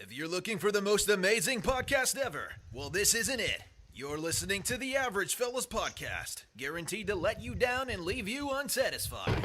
If you're looking for the most amazing podcast ever, well, this isn't it. You're listening to the Average Fellas Podcast, guaranteed to let you down and leave you unsatisfied.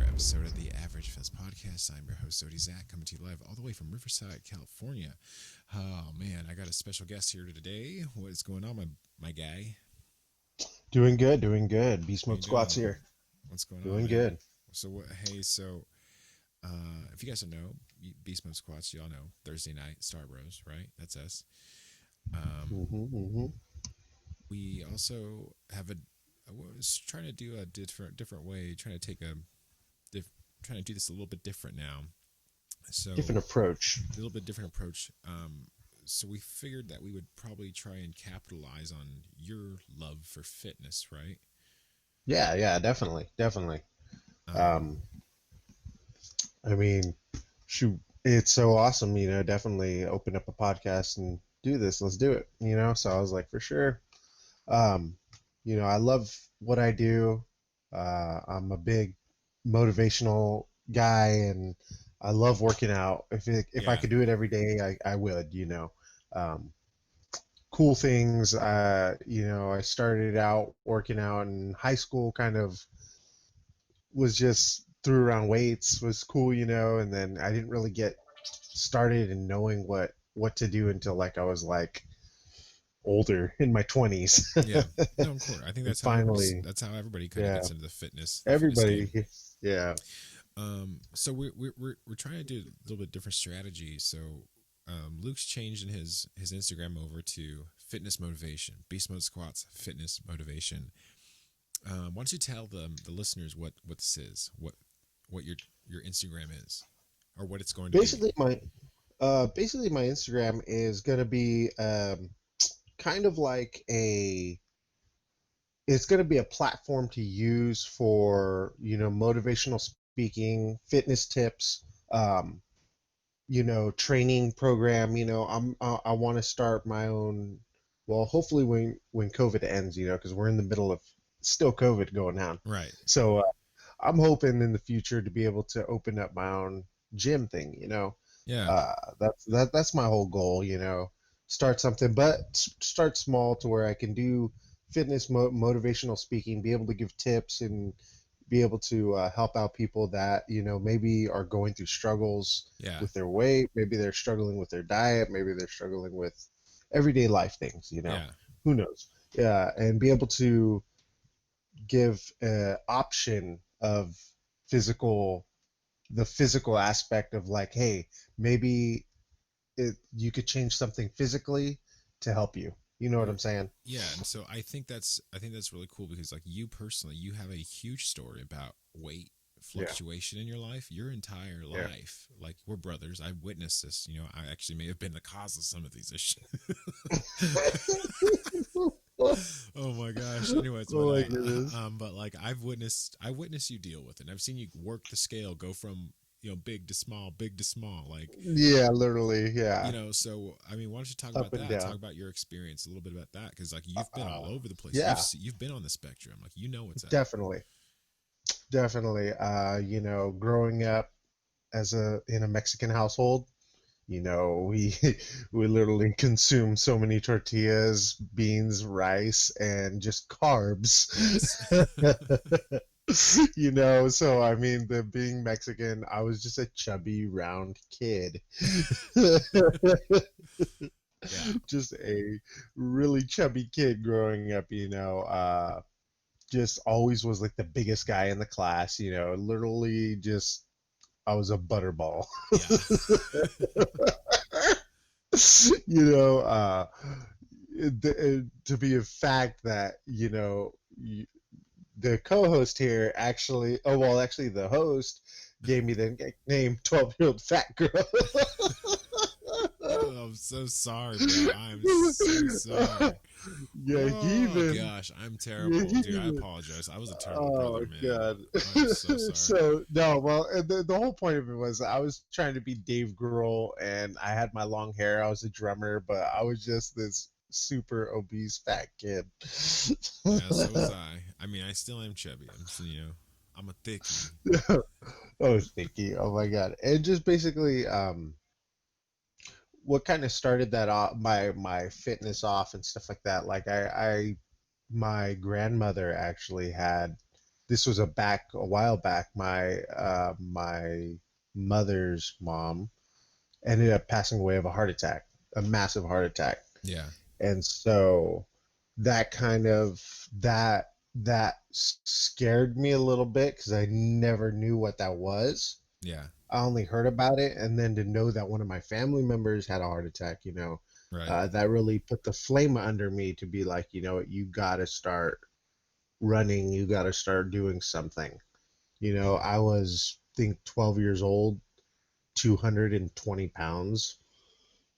Episode of the Average Fest Podcast. I'm your host, Odie Zach, coming to you live all the way from Riverside, California. Oh man, I got a special guest here today. What is going on, my guy? Doing good. Beastmodesquats here. What's going on? Doing good. So if you guys don't know, Beastmodesquats, y'all know Thursday night Star Bros, right? That's us. We also have I was trying to do a different way, trying to do this a little bit different now. So different approach. A little bit different approach. So we figured that we would probably try and capitalize on your love for fitness, right? Yeah, definitely. I mean, shoot, it's so awesome, definitely open up a podcast and do this. Let's do it, So I was like, for sure. I love what I do. I'm a big motivational guy, and I love working out. If I could do it every day, I would. Cool things. I started out working out in high school. Kind of was just threw around weights. Was cool, and then I didn't really get started in knowing what to do until I was older in my 20s. Yeah, no, of course. I think that's finally that's how everybody kind of gets into the fitness. Everybody, fitness yeah. So we're trying to do a little bit different strategy. So Luke's changed in his Instagram over to fitness motivation, Beastmodesquats fitness motivation. Why don't you tell the listeners what this is, what your Instagram is, or what it's going to basically be? Basically my Instagram is going to be kind of like it's going to be a platform to use for motivational speaking, fitness tips, training program. I want to start my own, well, hopefully when COVID ends, because we're in the middle of still COVID going on, right? So I'm hoping in the future to be able to open up my own gym thing. Yeah. That's my whole goal. Start something, but start small to where I can do fitness motivational speaking, be able to give tips and be able to help out people that maybe are going through struggles with their weight, maybe they're struggling with their diet, maybe they're struggling with everyday life things. Who knows? Yeah, and be able to give an option of the physical aspect of like, hey, maybe you could change something physically to help you. You know what I'm saying? Yeah, and so I think that's really cool because like you personally, you have a huge story about weight fluctuation in your life, your entire life. Like we're brothers. I've witnessed this. I actually may have been the cause of some of these issues. Oh my gosh. Anyways, but like I've witnessed you deal with it. And I've seen you work the scale, go from big to small, like literally, so I mean, why don't you talk about that? Talk about your experience a little bit about that, because like you've been all over the place. You've been on the spectrum, like what's definitely. Growing up in a Mexican household, we we literally consume so many tortillas, beans, rice, and just carbs. So I mean, being Mexican, I was just a chubby, round kid. Just a really chubby kid growing up, just always was like the biggest guy in the class, literally just I was a butterball. To be a fact that the co-host here actually, actually the host gave me the nickname 12-year-old fat girl. Oh, I'm so sorry, bro. I'm so sorry. Yeah, he Oh even gosh, I'm yeah, terrible, he dude. I even apologize. I was a terrible oh brother, man. god. I'm so sorry. So no, well, the whole point of it was I was trying to be Dave Grohl, and I had my long hair. I was a drummer, but I was just this super obese fat kid. Yeah, so was I. I mean, I still am chubby. I'm a thickie. Oh, Sticky. Oh my God. And just basically, what kind of started that off, my fitness off and stuff like that. Like my grandmother actually had, this was a while back. My mother's mom ended up passing away of a heart attack, a massive heart attack. Yeah, And so that kind of that scared me a little bit because I never knew what that was. yeah, I only heard about it, and then to know that one of my family members had a heart attack, right. that really put the flame under me to be like, you got to start running, you got to start doing something. I was, I think, 12 years old, 220 pounds,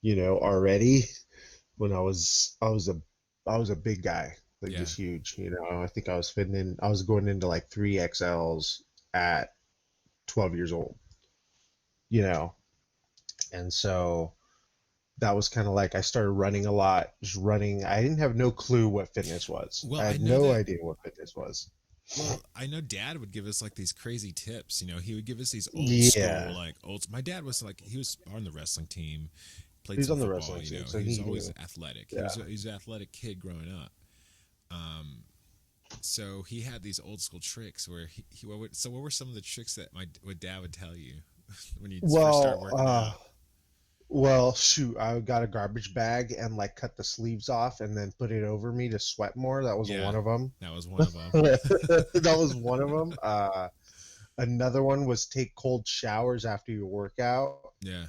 already when I was a big guy, like Yeah, just huge. I think I was going into like 3XLs at 12 years old, you know, and so that was kind of like I started running a lot, just running. I didn't have no clue what fitness was. well, I I had know no that. idea what fitness was. Well, I know Dad would give us like these crazy tips. He would give us these old school, Yeah, like old. My dad was like, he was on the wrestling team, he played was some on the football. wrestling team, so He was he always knew. athletic. Yeah. He was an athletic kid growing up. Um, so he had these old school tricks where what were some of the tricks that what Dad would tell you when you first started Well, working out? shoot, I got a garbage bag and like cut the sleeves off and then put it over me to sweat more. That was Yeah, one of them. that was one of them. That was one of them. Another one was take cold showers after your workout. Yeah,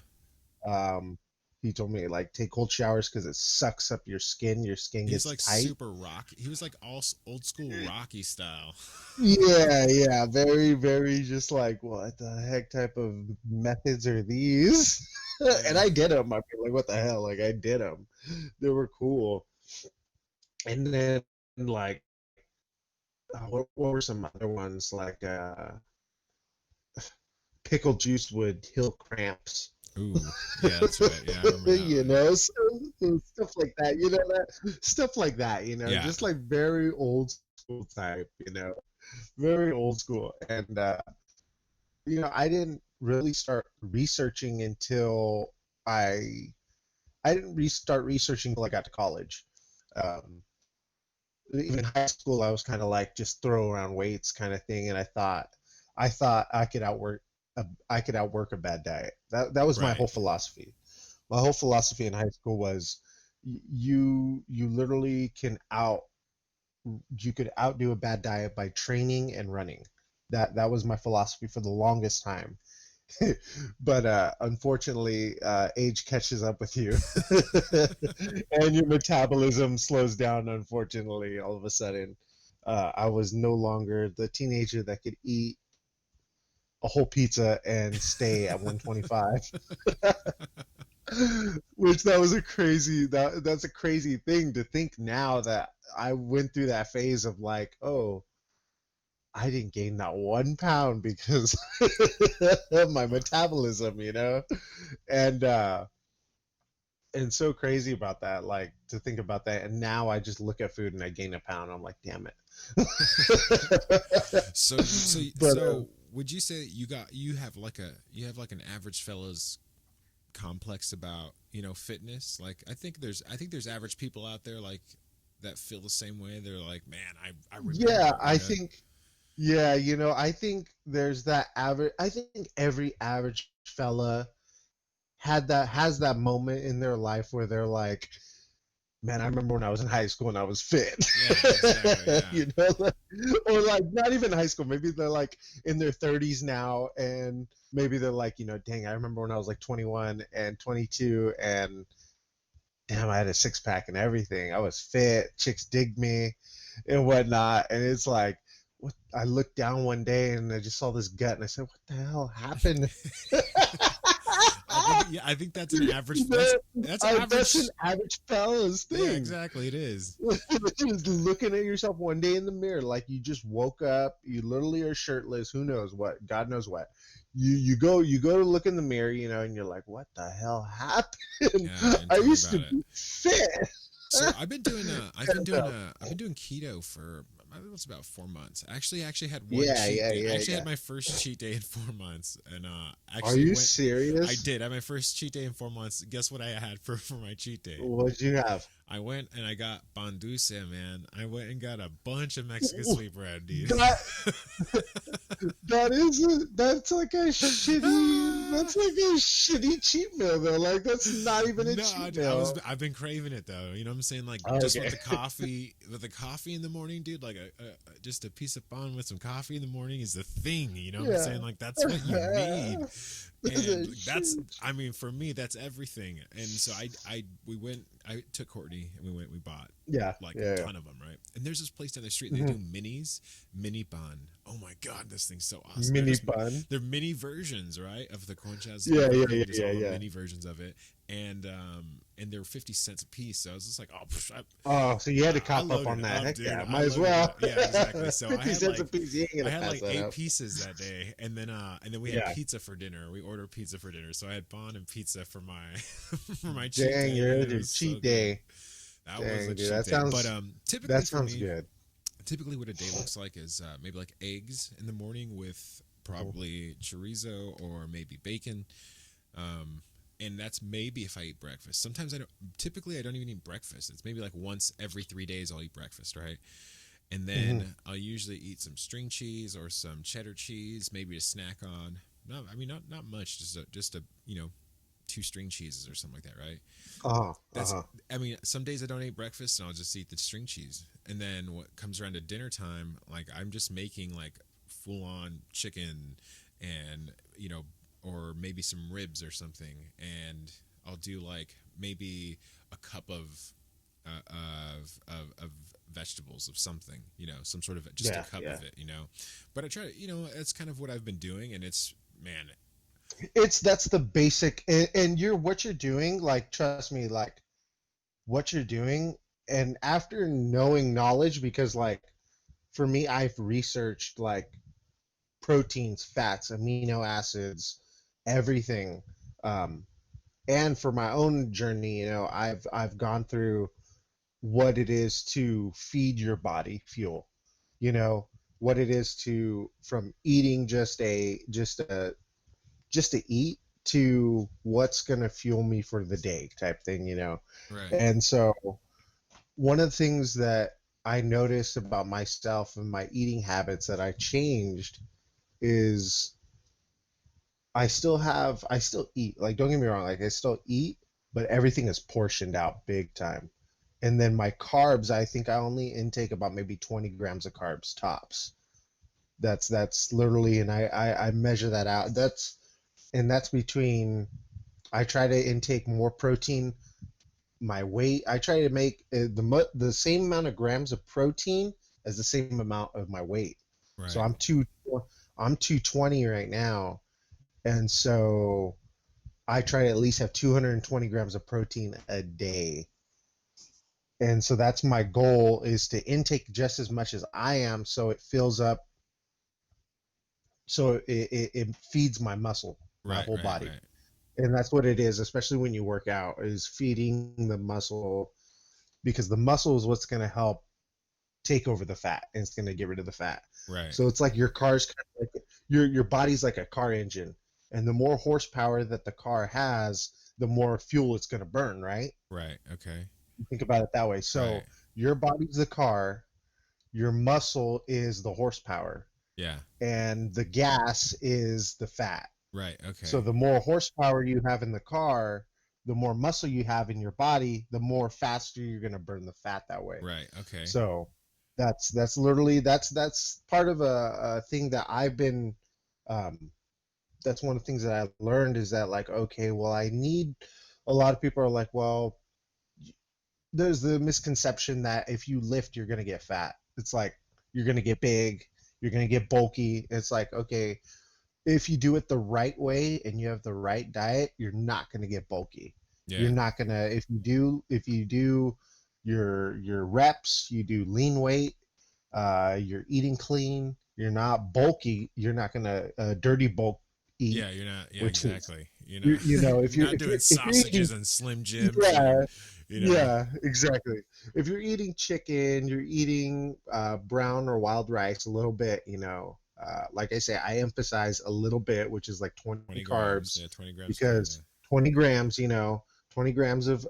Um, he told me like take cold showers because it sucks up your skin. Your skin he's gets like tight. super rock. He was like all old school Rocky style. Yeah, yeah, very, very just like what the heck type of methods are these? And Yeah. I did them. I mean, like what the hell? Like I did them. They were cool. And then like what were some other ones like pickle juice would heal cramps. Ooh, yeah, that's right. Yeah, I remember that You one. know, so stuff like that. Stuff like that. Yeah, Just like very old school type. Very old school. And I didn't really start researching until I I didn't start researching until I got to college. Um, Even in high school, I was kind of like just throw around weights kind of thing, and I thought I could outwork a bad diet. That was my right. whole philosophy. My whole philosophy in high school was you literally you could outdo a bad diet by training and running. That was my philosophy for the longest time. But unfortunately, age catches up with you, and your metabolism slows down. Unfortunately, all of a sudden, I was no longer the teenager that could eat a whole pizza and stay at 125. Which that was that's a crazy thing to think now that I went through that phase of like, oh, I didn't gain that 1 pound because of my metabolism, and so crazy about that, like to think about that. And now I just look at food and I gain a pound. I'm like, damn it. So so But so would you say that you have like an average fella's complex about fitness? Like I think there's average people out there like that feel the same way. They're like, man, I yeah, remember, I think, yeah, I think there's that average. I think every average fella has that moment in their life where they're like, man, I remember when I was in high school and I was fit. Yeah, exactly, yeah, like, or like not even high school. Maybe they're like in their 30s now, and maybe they're like, dang, I remember when I was like 21 and 22, and damn, I had a six pack and everything. I was fit. Chicks digged me and whatnot. And it's like, what? I looked down one day and I just saw this gut, and I said, "What the hell happened?" I think that's an average. That's an That's average. an average fella's Yeah, thing. exactly. It is. Just looking at yourself one day in the mirror, like you just woke up, you literally are shirtless. Who knows what? God knows what. You go to look in the mirror, you know, and you're like, "What the hell happened?" Yeah, man. I Tell me used to about it. be fit. So I've been doing keto for it's about 4 months. Actually had one Yeah, cheat yeah, day. I yeah, actually yeah. had my first cheat day in 4 months, and Are actually you went. I serious? did. I had my first cheat day in 4 months. Guess what I had for my cheat day? What'd you have? I went and I got pan dulce, man. I went and got a bunch of Mexican sweetbread, dude. That that's like a shitty cheat meal though. Like that's not even a No, cheat I meal. I've been craving it though. You know what I'm saying? Like just Okay. with the coffee in the morning, dude. Like just a piece of pan with some coffee in the morning is the thing. You know what I'm Yeah. saying? Like that's what you need, and that's Huge. I mean for me that's everything. And so we went. I took Courtney and we bought Yeah, like a yeah, yeah. ton of them, right? And there's this place down the street. They Mhm. do mini pan. Oh my god, this thing's so awesome. Mini bun. They're mini versions, right, of the conchas. Yeah, yeah, Everything, yeah, just yeah, all the yeah. mini versions of it, and they're 50 cents a piece. So I was just like, oh, Oh, so you had to I cop up loaded on it that. up, Heck dude. yeah, I might as loaded it well. up. Yeah, exactly. So 50 cents a piece, you ain't I gonna had pass like that 8 up. pieces that day, and then we had Yeah. pizza for dinner. We ordered pizza for dinner, so I had pan and pizza for my for my cheat Dang, day. you're Man, at it your was so cheat good. day. That was a Dang, dude, cheat day. But that typically for sounds me, good. typically what a day looks like is maybe like eggs in the morning with probably chorizo or maybe bacon, um, and that's maybe if I eat breakfast. Sometimes I don't. Typically, I don't even eat breakfast. It's maybe like once every 3 days I'll eat breakfast, right? And Hmm. then I'll usually eat some string cheese or some cheddar cheese, maybe to snack on. No, I mean not much, just a 2 string cheeses or something like that, right? Uh-huh, That's uh-huh. I mean, some days I don't eat breakfast and I'll just eat the string cheese. And then what comes around to dinner time, like I'm just making like full on chicken and or maybe some ribs or something, and I'll do like maybe a cup of vegetables of something, some sort of just a Yeah, cup yeah. of it, But I try to, that's kind of what I've been doing, and it's man, That's the basic, and you're what you're doing, like trust me, like what you're doing, and after knowing knowledge, because like for me, I've researched like proteins, fats, amino acids, everything. Um, and for my own journey, I've gone through what it is to feed your body fuel, you know, what it is to from eating just to eat to what's going to fuel me for the day type thing, you know. right, And so one of the things that I noticed about myself and my eating habits that I changed is I still eat. Like don't get me wrong, like I still eat, but everything is portioned out big time. And then my carbs, I think I only intake about maybe 20 grams of carbs tops. That's literally, and I measure that out. That's between I try to intake more protein. My weight, I try to make the same amount of grams of protein as the same amount of my weight. So right, I'm 220 right now, and so I try to at least have 220 grams of protein a day. And so that's my goal, is to intake just as much as I am, so it fills up, so it feeds my muscle, my right, whole right, body. right, And that's what it is, especially when you work out, is feeding the muscle, because the muscle is what's going to help take over the fat, and it's going to get rid of the fat. right, So it's like your car's kind of like your body's like a car engine, and the more horsepower that the car has, the more fuel it's going to burn, right? right. Okay, Think about it that way. right, So your body's the car, your muscle is the horsepower, yeah, and the gas is the fat. right, So okay, the more horsepower you have in the car, the more muscle you have in your body, the more faster you're going to burn the fat that way. right, okay, So that's literally that's part of a thing that I've been um, that's one of the things that I learned, is that like, okay, well, I need, a lot of people are like, well, there's the misconception that if you lift you're going to get fat. It's like you're going to get big, you're going to get bulky. It's like, okay, if you do it the right way and you have the right diet, you're not going to get bulky. Yeah. You're not going to, if you do your reps, you do lean weight, you're eating clean, you're not bulky, you're not going to dirty bulk eat, Yeah, you're not. Yeah, which is, exactly. You know, you know, you're not doing if you're eating, sausages and Slim Jims, yeah, and you know, yeah, exactly. If you're eating chicken, you're eating brown or wild rice a little bit, you know. Like I say, I emphasize a little bit, which is like 20 20 grams. carbs, Yeah, 20 grams carb. because 20 grams, you know, 20 grams of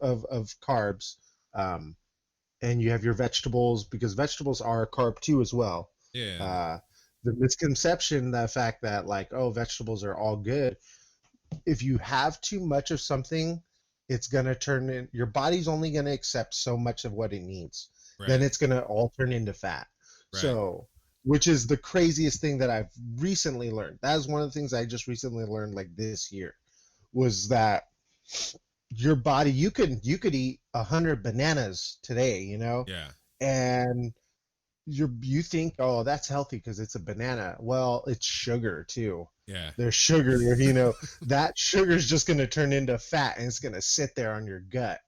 carbs. Um, and you have your vegetables, because vegetables are a carb too as well. Yeah. Uh, the misconception, the fact that like, oh, vegetables are all good, if you have too much of something, it's going to turn in, your body's only going to accept so much of what it needs. Then Right. it's going to all turn into fat. Right. So, which is the craziest thing that I've recently learned. That is one of the things I just recently learned like this year, was that your body, you could eat 100 bananas today, you know, Yeah. and you think, oh, that's healthy because it's a banana. Well, it's sugar too. Yeah. There's sugar, you know, that sugar is just going to turn into fat and it's going to sit there on your gut.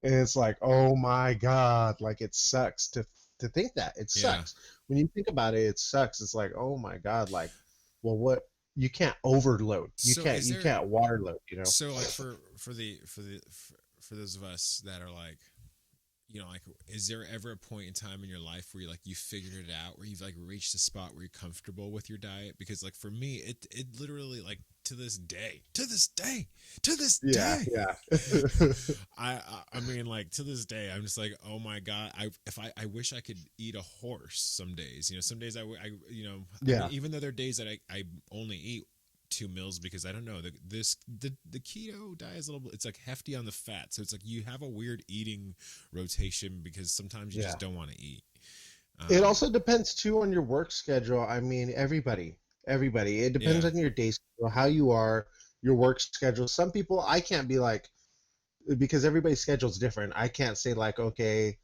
And it's like, oh my God, like it sucks to think that. It Yeah. sucks. When you think about it, it sucks. It's like, oh my God, like, well, what, you can't overload. So is You there? can't waterload, you know? So like for those of us that are like, you know, like, is there ever a point in time in your life where you figured it out, where you've like reached a spot where you're comfortable with your diet? Because like for me, it literally, like, to this Yeah, day, yeah. I mean, like, to this day, I'm just like, oh my God, I wish I could eat a horse some days. You know, some days I you know, I mean, Yeah. even though there are days that I only eat 2 meals, because I don't know, the keto diet is a little, it's like hefty on the fat, so it's like you have a weird eating rotation because sometimes you Yeah. just don't want to eat. It um also depends too on your work schedule. I mean, everybody. It depends yeah, on your day schedule, how you are, your work schedule. Some people, I can't be like, because everybody's schedule is different. I can't say like, okay,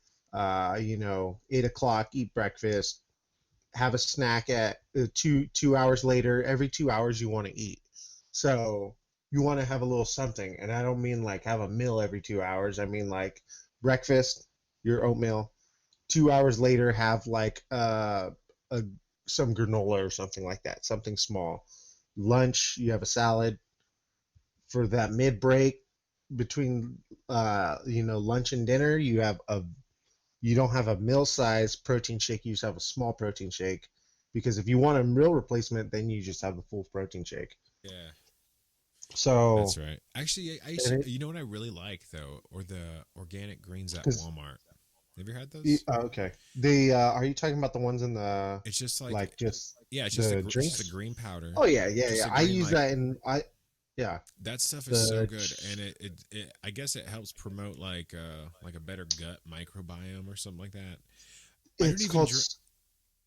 you know, 8 o'clock, eat breakfast, have a snack at 2 hours later. Every 2 hours you want to eat, so you want to have a little something. And I don't mean like have a meal every 2 hours. I mean like breakfast, your oatmeal. 2 hours later, have like a some granola or something like that, something small. Lunch, you have a salad. For that mid break between you know, lunch and dinner, you don't have a meal size protein shake, you just have a small protein shake, because if you want a meal replacement, then you just have a full protein shake. yeah, that's So right. Actually, I and used to, you know what I really like though, or the organic greens at because Walmart. Have you had those? okay, the are you talking about the ones in the, It's just like, like, just yeah, the it's just a drinks? green powder, Oh yeah, yeah, just yeah. a I green, use like, that in I yeah, that stuff is so the good, and it I guess it helps promote like a better gut microbiome or something like that. I don't it's even called drink.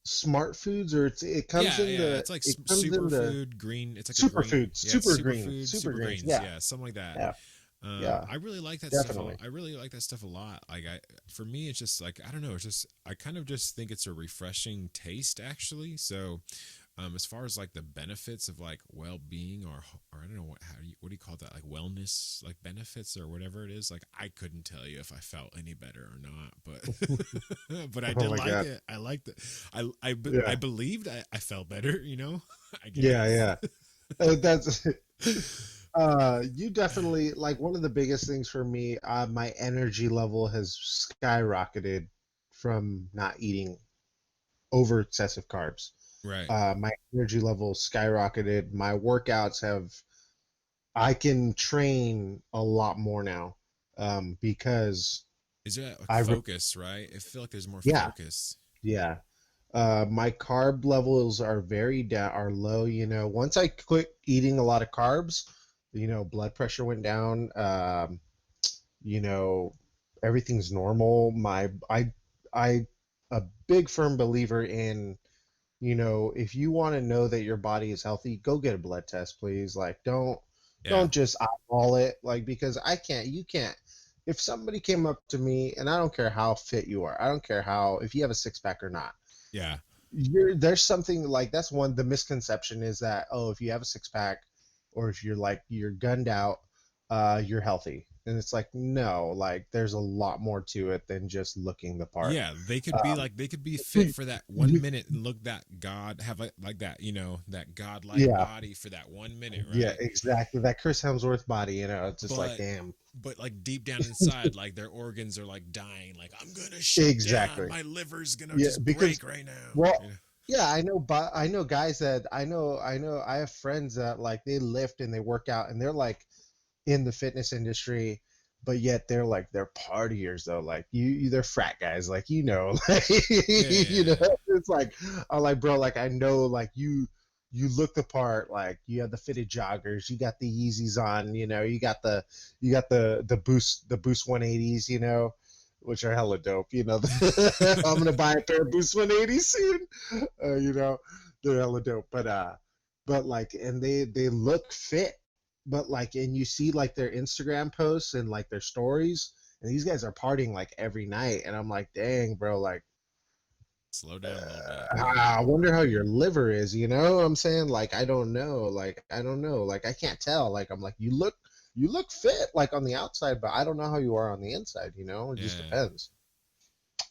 Smart Foods, or it comes Yeah, in yeah, the, it's like it comes in the superfood green. It's like a green. superfoods, Yeah, it's super super greens. greens. Yeah, Yeah, something like that. yeah, yeah, I really like that stuff. definitely. I really like that stuff a lot. Like, for me, it's just like, I don't know. It's just, I kind of just think it's a refreshing taste, actually. So, as far as like the benefits of like well-being, or I don't know, what do you call that, like wellness, like benefits or whatever it is, like I couldn't tell you if I felt any better or not, but but I Oh did my like God. it. I liked it. I Yeah, believed I felt better, you know. I yeah, guess. yeah. That's you definitely, like, one of the biggest things for me. My energy level has skyrocketed from not eating over excessive carbs. Right. My energy level skyrocketed. My workouts have, I can train a lot more now, because Is that like I, focus, right? I feel like there's more yeah, focus. yeah. My carb levels are very down, are low. You know, once I quit eating a lot of carbs, you know, blood pressure went down. You know, everything's normal. I, a big firm believer in, you know, if you want to know that your body is healthy, go get a blood test, please. Like, Yeah. don't just eyeball it, like, because I can't, you can't. If somebody came up to me, and I don't care how fit you are, I don't care how, if you have a six pack or not, Yeah. there's something like that's one the misconception is that if you have a six pack or if you're gunned out, you're healthy. And it's like no, like there's a lot more to it than just looking the part. Yeah, they could be Um, like they could be fit for that 1 minute and look that god have like that, that godlike yeah, body for that 1 minute, yeah, right? exactly. That Chris Hemsworth body, it's just like But damn. like deep down inside, like their organs are like dying. Like I'm gonna shut down. Exactly. My liver's gonna Yeah, just because break right now. well, You know? yeah, I know, but I know guys that I have friends that like they lift and they work out and they're like in the fitness industry, but yet they're partiers though. Like they're frat guys, like like Yeah, yeah, it's like I'm like bro, like I know, like you look the part, like you have the fitted joggers, you got the Yeezys on, you got the Boost 180s, which are hella dope. I'm gonna buy a pair of Boost 180s soon. They're hella dope, but like, and they look fit, but like, and you see like their Instagram posts and like their stories, and these guys are partying like every night, and I'm like, dang, bro, like, slow down a little bit. I wonder how your liver is. You know what I'm saying? Like, I don't know. Like, I don't know. Like, I can't tell. Like, I'm like, you look fit like on the outside, but I don't know how you are on the inside. It just Yeah, depends.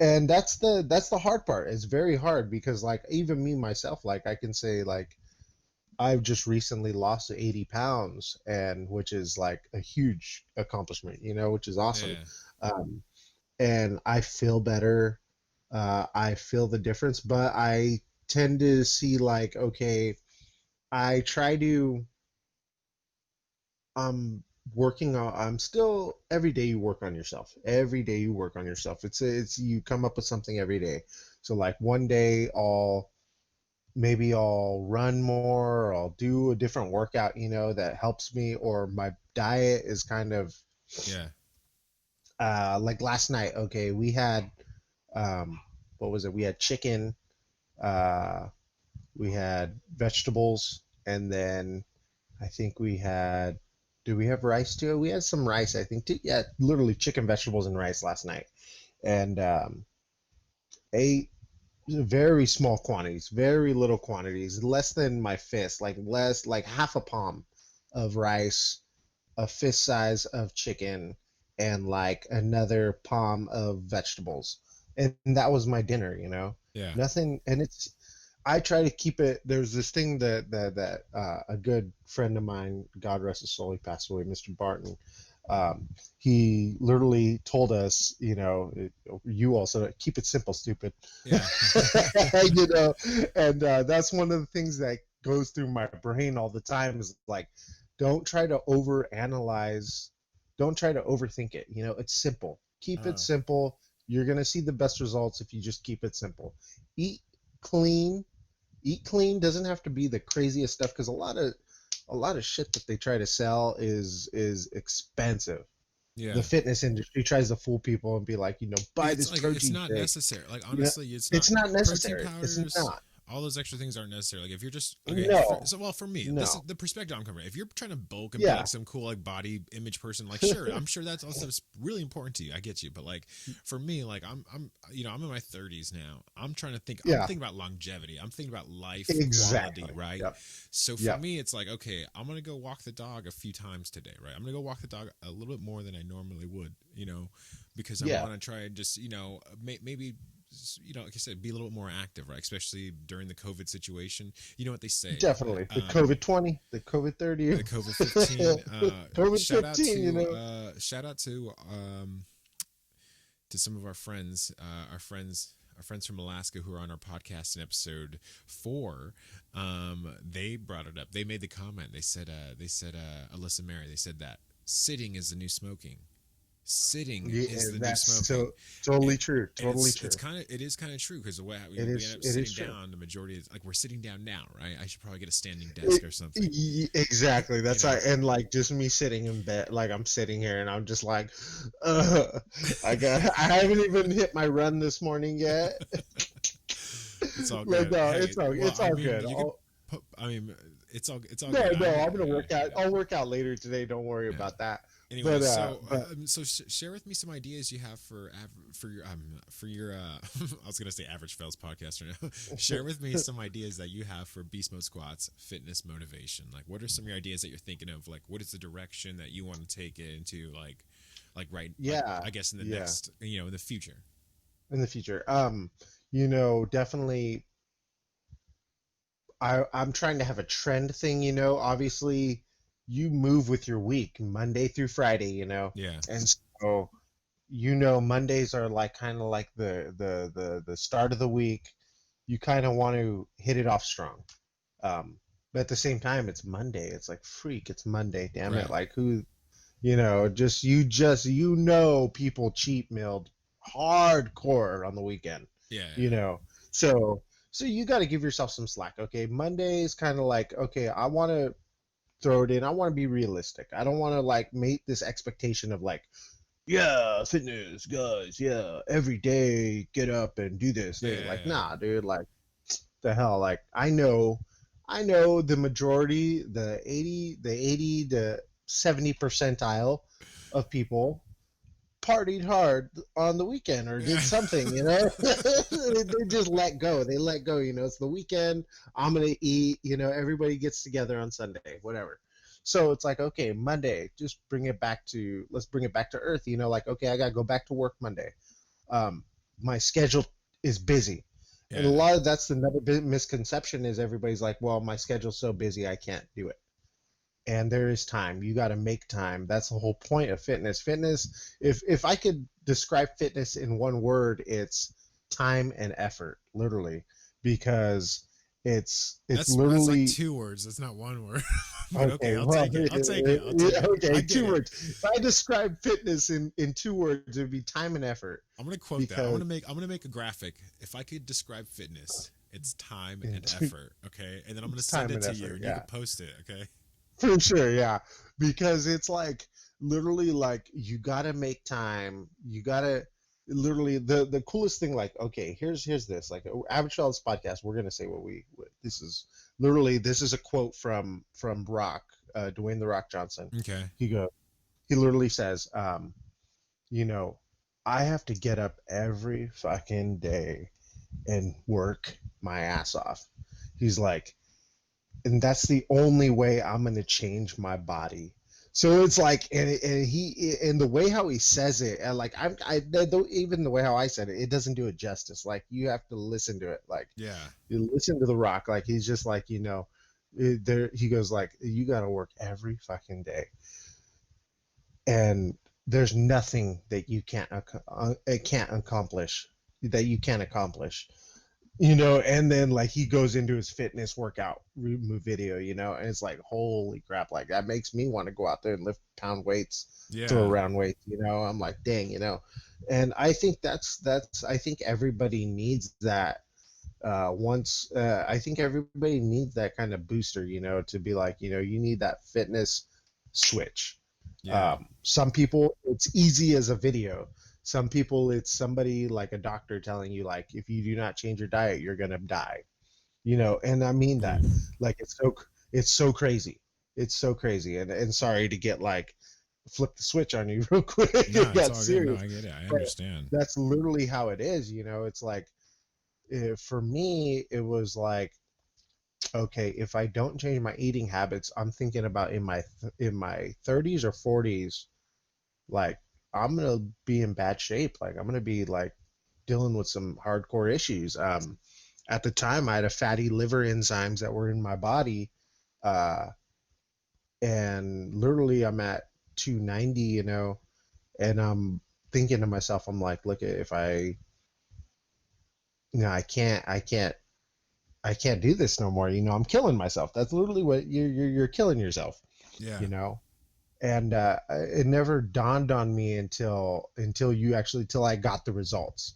And that's the hard part. It's very hard because like even me myself, like I can say like I've just recently lost 80 pounds, and which is like a huge accomplishment, which is awesome. yeah, Um, and I feel better. I feel the difference, but I tend to see like, okay, I try to, I'm I'm still, every day you work on yourself. Every day you work on yourself. You come up with something every day. So like one day maybe I'll run more, or I'll do a different workout, that helps me, or my diet is kind of yeah. like last night. Okay, we had what was it? We had chicken, uh, we had vegetables, and then I think we had. Do we have rice too? We had some rice, I think. Too. Yeah, literally chicken, vegetables, and rice last night, and ate very small quantities, very little quantities, less than my fist, like less, like half a palm of rice, a fist size of chicken, and like another palm of vegetables. And that was my dinner, Yeah. Nothing, and I try to keep it. There's this thing that a good friend of mine, God rest his soul, he passed away, Mr. Barton. He literally told us, you also keep it simple, stupid. Yeah. you know, and that's one of the things that goes through my brain all the time is like, don't try to overanalyze, don't try to overthink it. It's simple. Keep it Oh, simple. You're gonna see the best results if you just keep it simple. Eat clean. Eat clean doesn't have to be the craziest stuff because a lot of shit that they try to sell is expensive. yeah. The fitness industry tries to fool people and be like, buy It's this like it's protein not shake. necessary. Like You know, honestly, it's not it's not protein necessary. It's powders. not. All those extra things aren't necessary. Like if you're just okay, No, so well for me, this is no. the perspective I'm coming from. If you're trying to bulk and be Yeah. like some cool like body image person, like sure, I'm sure that's also really important to you. I get you, but like for me, like I'm in my 30s now. I'm trying to think. I'm Yeah. thinking about longevity. I'm thinking about life quality, Exactly. right? Yep. So for Yep. me, it's like okay, I'm gonna go walk the dog a few times today, right? I'm gonna go walk the dog a little bit more than I normally would, because I Yeah. want to try and just maybe like I said, be a little bit more active, right? Especially during the COVID situation. You know what they say? Definitely. The Um, COVID 20, the COVID 30, the COVID 15. COVID 15. Shout out to some of our friends, our friends from Alaska who are on our podcast in episode 4. They brought it up. They made the comment. They said Alyssa Mary. They said that sitting is the new smoking. Sitting Yeah, is the new that's smoking. so totally And, true. and Totally it's true. it is kind of true because the way we It end is. up It is sitting true. down, the majority is like we're sitting down now, right? I should probably get a standing desk or something. Exactly. You That's know, right. And like just me sitting in bed, like I'm sitting here and I'm just like, I haven't even hit my run this morning yet. it's all Like good. no, Hey, well, it's I all mean, good. you could put. I mean, it's all No, good. no, I'm gonna Yeah, work out. I'll work out later today. Don't worry yeah. about that. Anyway, but so but share with me some ideas you have for your I was gonna say average fails podcast right now. Share with me some ideas that you have for Beast Mode Squats fitness motivation. Like, what are some of your ideas that you're thinking of? Like, what is the direction that you want to take it into? Like yeah, I guess in the yeah, next, in the future. in the future. Definitely I'm trying to have a trend thing, obviously you move with your week, Monday through Friday, Yeah, and so Mondays are like kind of like the start of the week. You kind of want to hit it off strong. But at the same time, it's Monday. It's like freak, it's Monday, damn it. right. Like who, people cheat mealed hardcore on the weekend, Yeah, you know. So so you got to give yourself some slack. Okay, Monday is kind of like, okay, I want to throw it in. I want to be realistic. I don't want to like make this expectation of like, yeah, fitness, guys, yeah, every day get up and do this yeah, thing. Like, yeah, nah, dude, like the hell, like I know the majority, the 80 to 70 percentile of people partied hard on the weekend or yeah. did something, they just let go. They let go, it's the weekend. I'm going to eat, everybody gets together on Sunday, whatever. So it's like, okay, Monday, just let's bring it back to earth, like, okay, I got to go back to work Monday. My schedule is busy. And a Yeah. lot of that's another big misconception is everybody's like, well, my schedule's so busy, I can't do it. And there is time. You got to make time. That's the whole point of fitness. Fitness, if I could describe fitness in one word, it's time and effort, literally, because it's That's like literally. two words. That's not one word. But okay, Okay, I'll well, take it. I'll take it. I'll take it. I okay, get two it. words. If I describe fitness in two words, it would be time and effort. I'm gonna quote that. Because I'm gonna make a graphic. If I could describe fitness, it's time in and two, effort. Okay, and then I'm gonna it's send time it and to you, effort. and you Yeah, can post it. Okay. for sure. Yeah, because it's like literally like you gotta make time. You gotta literally the coolest thing. Like, okay, here's this. Like, Average Fellas podcast. We're gonna say this is literally this is a quote from Rock, Dwayne the Rock Johnson. Okay. He go he literally says, you know, I have to get up every fucking day and work my ass off. He's like, and that's the only way I'm going to change my body. So it's like, and the way how he says it, and like even the way how I said it, it doesn't do it justice. Like you have to listen to it. Like Yeah. you listen to The Rock. Like he's just like, there he goes like, you got to work every fucking day, and there's nothing that you can't accomplish that you can't accomplish, and then like he goes into his fitness workout video, and it's like holy crap, like that makes me want to go out there and lift pound weights, throw Yeah. around weights, I'm like dang, and I think that's I think everybody needs that. Once I think everybody needs that kind of booster, to be like, you need that fitness switch. Yeah. Some people it's easy as a video. Some people it's somebody like a doctor telling you like if you do not change your diet you're gonna die, and I mean that. Oof. Like it's so crazy. It's so crazy, and sorry to get like flip the switch on you real quick. No, It it's got all good. No, serious, I get it. I but understand. that's literally how it is. It's like for me it was like, okay, if I don't change my eating habits, I'm thinking about in my 30s or 40s, like I'm gonna be in bad shape. Like I'm gonna be like dealing with some hardcore issues. At the time, I had a fatty liver enzymes that were in my body, uh, and literally I'm at 290, and I'm thinking to myself, I'm like, look, if I, I can't do this no more. I'm killing myself. That's literally what you're killing yourself. Yeah. You know. And it never dawned on me until I got the results,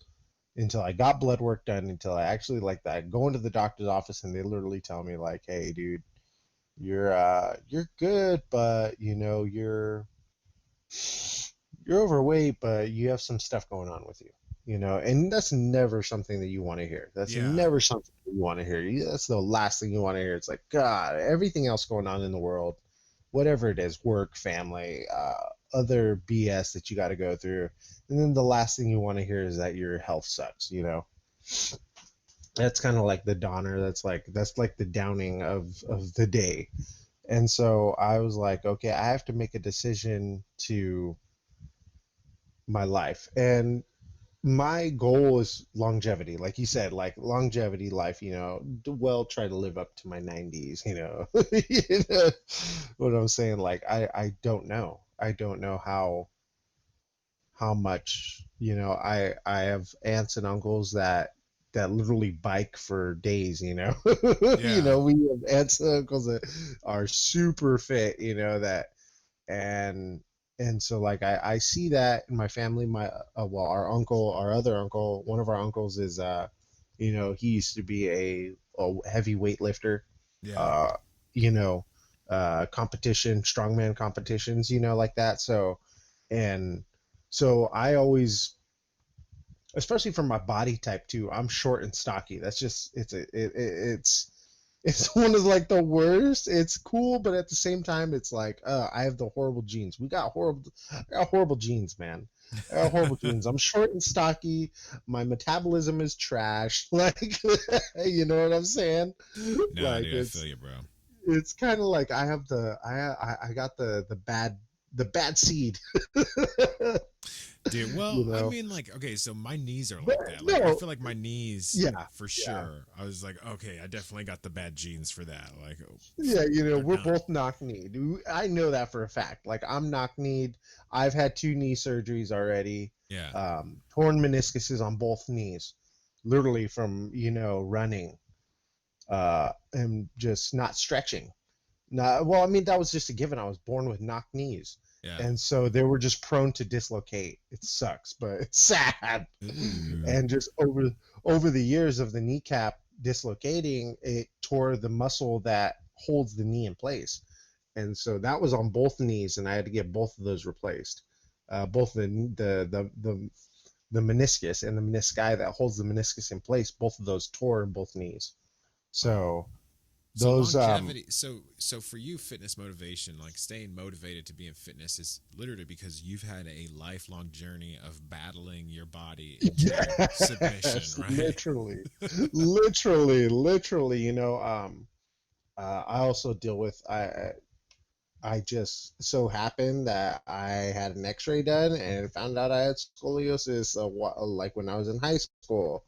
until I got blood work done, until I actually like that go into the doctor's office and they literally tell me like, hey, dude, you're good, but you're overweight, but you have some stuff going on with you. And that's never something that you want to hear. That's Yeah. never something you want to hear. That's the last thing you want to hear. It's like, God, everything else going on in the world, whatever it is, work, family, other BS that you got to go through. And then the last thing you want to hear is that your health sucks, you know? That's kind of like the downer. That's like the downing of the day. And so I was like, okay, I have to make a decision to my life. And my goal is longevity, like you said, like longevity life, you know, well, try to live up to my 90s, you know. You know what I'm saying? Like I don't know how much, you know. I have aunts and uncles that literally bike for days, you know. You Yeah. know, we have aunts and uncles that are super fit, you know, that and so like I see that in my family. My well, our uncle, our other uncle, one of our uncles is you know, he used to be a heavy weightlifter, Yeah. uh you know, competition, strongman competitions, you know, like that. So and so I always, especially for my body type too, I'm short and stocky. That's just it's one of like the worst. It's cool, but at the same time, it's like I have the horrible genes. I got horrible genes, man. I got horrible genes. I'm short and stocky. My metabolism is trash. Like, you know what I'm saying? Nah, Like dude, I feel you, bro. it's kind of like I got the bad seed. Dude, well, You I know, mean, like, okay, so my knees are but like that. Like, I no, feel like my knees, yeah, for yeah. sure. I was like, okay, I definitely got the bad genes for that. Like, oh, Yeah, you know, they're we're done. both knock-kneed. I know that for a fact. Like I'm knock-kneed. I've had 2 knee surgeries already. Yeah, Torn meniscuses on both knees, literally from, you know, running, and just not stretching. Not, well, I mean, that was just a given. I was born with knock knees, yeah. and so they were just prone to dislocate. It sucks, but it's sad. Ooh. And just over the years of the kneecap dislocating, it tore the muscle that holds the knee in place. And so that was on both knees, and I had to get both of those replaced. Both the meniscus and the menisci that holds the meniscus in place, both of those tore in both knees. Wow. So So those longevity, so for you, fitness motivation, like staying motivated to be in fitness, is literally because you've had a lifelong journey of battling your body into submission, yes, right? literally, you know. I also deal with I just so happened that I had an X-ray done and found out I had scoliosis, like when I was in high school,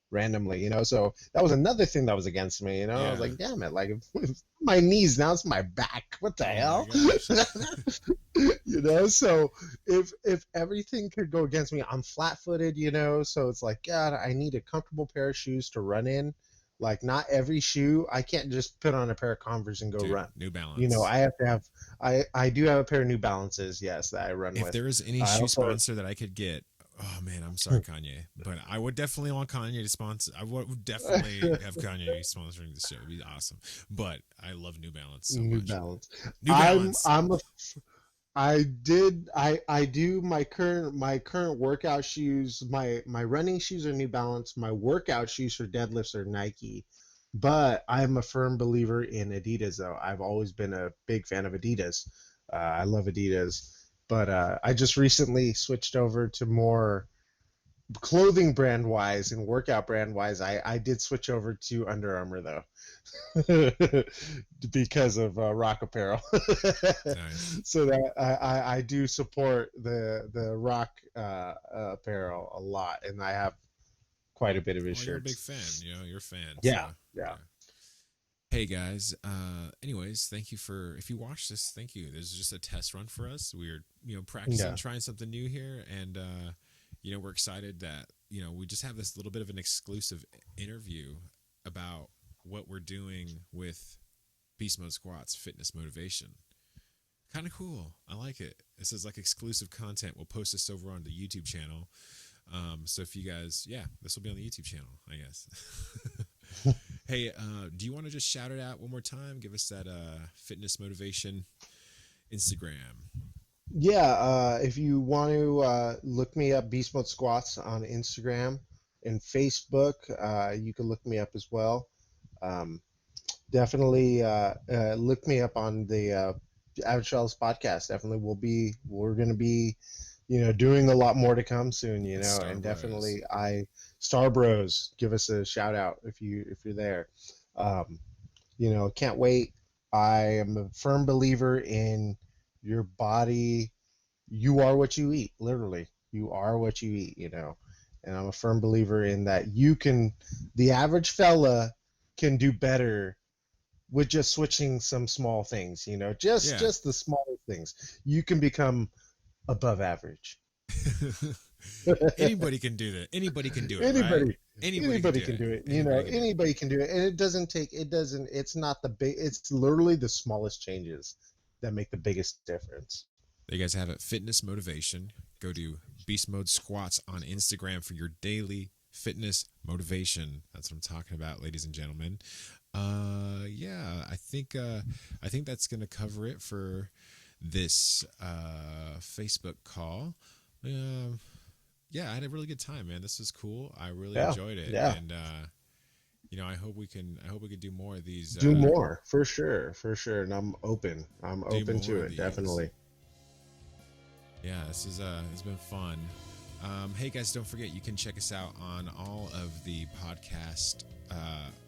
randomly, you know. So that was another thing that was against me, you know. I was Yeah. like, damn it, like my knees, now it's my back. What the Oh my hell? gosh. You know. So if everything could go against me, I'm flat-footed, you know. So it's like, God, I need a comfortable pair of shoes to run in. Like not every shoe, I can't just put on a pair of Converse and go Dude, run. New You know, Balance. I have to have. I do have a pair of New Balances, yes, that I run If with. there is any I shoe also sponsor that I could get, oh man, I'm sorry, Kanye, but I would definitely want Kanye to sponsor. I would definitely have Kanye sponsoring the show. It'd be awesome. But I love New Balance so New much. Balance. New Balance. I'm a I do my current workout shoes, my running shoes are New Balance, my workout shoes for deadlifts are Nike. But I'm a firm believer in Adidas though. I've always been a big fan of Adidas. I love Adidas. But I just recently switched over to more clothing brand wise and workout brand wise. I did switch over to Under Armour though. Because of Rock Apparel. Nice. So that I do support the Rock apparel a lot, and I have quite a bit of his Well, you're a big shirts. fan. You know, you're a fan. So Yeah, yeah, yeah. Hey guys. Anyways, thank you for if you watch this. Thank you. This is just a test run for us. We're practicing, yeah, trying something new here, and we're excited that we just have this little bit of an exclusive interview about what we're doing with Beast Mode Squats Fitness Motivation. Kind of cool. I like it. This is like exclusive content. We'll post this over on the YouTube channel. So if you guys, yeah, this will be on the YouTube channel, I guess. Hey, do you want to just shout it out one more time? Give us that fitness motivation Instagram. yeah. If you want to look me up, Beast Mode Squats on Instagram and Facebook, you can look me up as well. Um, Definitely look me up on the Average Fellas podcast. Definitely we're going to be, doing a lot more to come soon, Star and Bros. definitely Star Bros, give us a shout out if you're there. Um, can't wait. I am a firm believer in your body. You are what you eat, literally. You are what you eat, And I'm a firm believer in that the average fella can do better with just switching some small things, just Yeah. just the smallest things. You can become above average. Anybody can do that. Anybody can do it, right? anybody Anybody can anybody do can it. do it. Anybody can do it. Anybody can do it, and it's not the big. It's literally the smallest changes that make the biggest difference. There you guys have it. Fitness motivation. Go to Beast Mode Squats on Instagram for your daily fitness motivation. That's what I'm talking about, ladies and gentlemen. Yeah, I think that's gonna cover it for this Facebook call. Um, yeah, I had a really good time, man. This was cool. I really Yeah, enjoyed it, yeah. and I hope we can do more of these. Do more for sure, and I'm Do open more to of it, these. definitely. Yeah, it's been fun. Hey guys, don't forget you can check us out on all of the podcast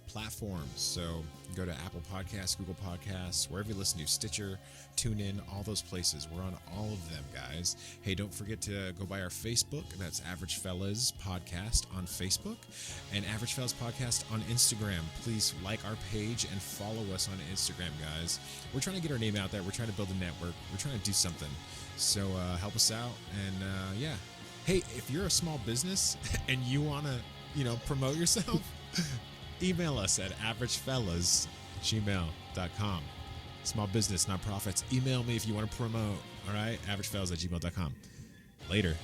platforms. So go to Apple Podcasts, Google Podcasts, wherever you listen to, Stitcher, TuneIn, all those places. We're on all of them, guys. Hey, don't forget to go by our Facebook. That's Average Fellas Podcast on Facebook and Average Fellas Podcast on Instagram. Please like our page and follow us on Instagram, guys. We're trying to get our name out there. We're trying to build a network. We're trying to do something. So help us out. And yeah. Hey, if you're a small business and you want to, promote yourself, email us at averagefellas@gmail.com. Small business, nonprofits, email me if you want to promote. All right, averagefellas@gmail.com. Later.